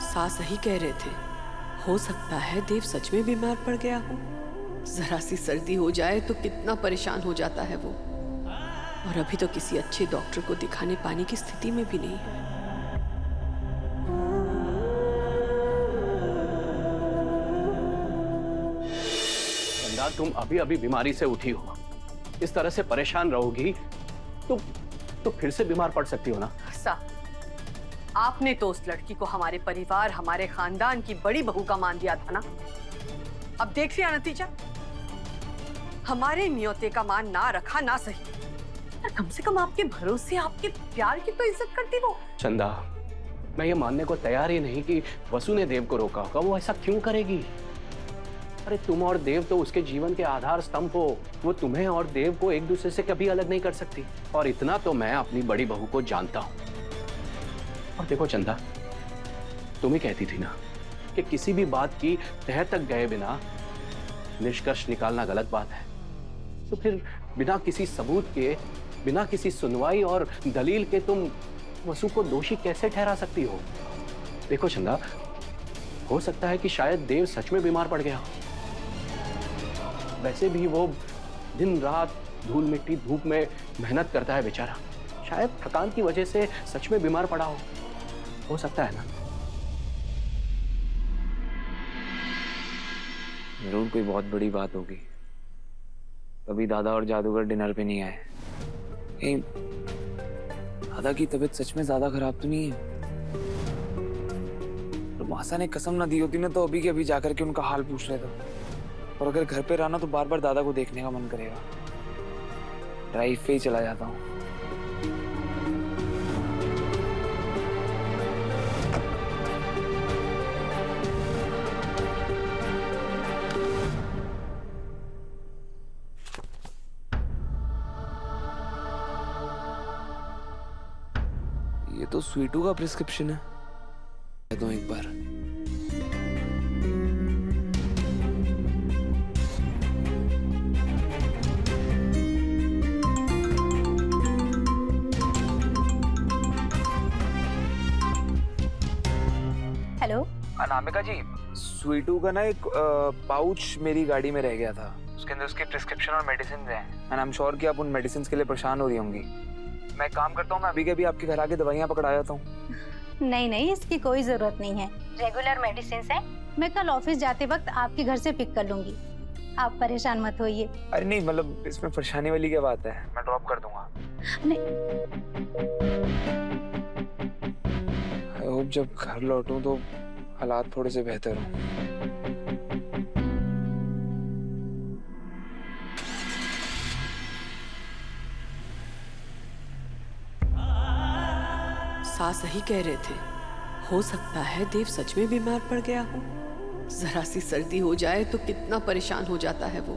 सास सही कह रहे थे, हो सकता है देव सच में बीमार पड़ गया हो। जरा सी सर्दी हो जाए तो कितना परेशान हो जाता है वो, और अभी तो किसी अच्छे डॉक्टर को दिखाने पाने की स्थिति में भी नहीं है। चंदा, तुम अभी अभी बीमारी से उठी हो, इस तरह से परेशान रहोगी तो फिर से बीमार पड़ सकती हो ना। आपने तो उस लड़की को हमारे परिवार, हमारे खानदान की बड़ी बहू का मान दिया था ना। अब देख लिया नतीजा। हमारे नियोते का मान ना रखा ना सही, पर कम से कम आपके भरोसे, आपके प्यार की तो इज्जत करती वो। चंदा, मैं ये मानने को तैयार ही नहीं कि वसु ने देव को रोका होगा। वो ऐसा क्यों करेगी? अरे तुम और देव तो उसके जीवन के आधार स्तंभ हो। वो तुम्हें और देव को एक दूसरे से कभी अलग नहीं कर सकती। और इतना तो मैं अपनी बड़ी बहू को जानता हूं। और देखो चंदा, तुम ही कहती थी ना कि किसी भी बात की तह तक गए बिना निष्कर्ष निकालना गलत बात है। तो फिर बिना किसी सबूत के, बिना किसी सुनवाई और दलील के तुम वसु को दोषी कैसे ठहरा सकती हो? देखो चंदा, हो सकता है कि शायद देव सच में बीमार पड़ गया हो। वैसे भी वो दिन रात धूल मिट्टी धूप में मेहनत करता है बेचारा। शायद थकान की वजह से सच में बीमार पड़ा हो सकता है ना। जरूर कोई बहुत बड़ी बात होगी, तभी दादा और जादूगर डिनर पे नहीं आए। दादा की तबीयत सच में ज्यादा खराब तो नहीं है? तो मासा ने कसम ना दी होती ना तो अभी के अभी जाकर के उनका हाल पूछ रहे थे। और अगर घर पे रहना तो बार बार दादा को देखने का मन करेगा। ड्राइव पे ही चला जाता हूँ। ये तो स्वीटू का प्रिस्क्रिप्शन है। तो एक बार हेलो अनामिका जी, स्वीटू का ना एक पाउच मेरी गाड़ी में रह गया था। उसके अंदर उसके प्रिस्क्रिप्शन और मेडिसिन हैं। एंड आई एम श्योर कि आप उन मेडिसिन के लिए परेशान हो रही होंगी। मैं एक काम करता हूँ, मैं अभी के अभी आपके घर आके दवाइयाँ पकड़ा जाता हूँ। नहीं नहीं, इसकी कोई जरूरत नहीं है। रेगुलर मेडिसिन है। मैं कल ऑफिस जाते वक्त आपके घर से पिक कर लूंगी, आप परेशान मत होइए। अरे नहीं, मतलब इसमें परेशानी वाली क्या बात है, मैं ड्रॉप कर दूंगा। नहीं, आई होप जब घर लौटूं तो हालात थोड़े से बेहतर हों। सास सही कह रहे थे, हो सकता है देव सच में बीमार पड़ गया हो। जरा सी सर्दी हो जाए तो कितना परेशान हो जाता है वो,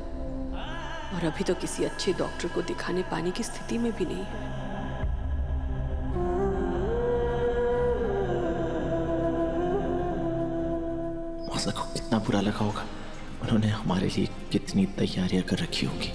और अभी तो किसी अच्छे डॉक्टर को दिखाने पाने की स्थिति में भी नहीं है। मौसा को कितना बुरा लगा होगा। उन्होंने हमारे लिए कितनी तैयारियां कर रखी होगी।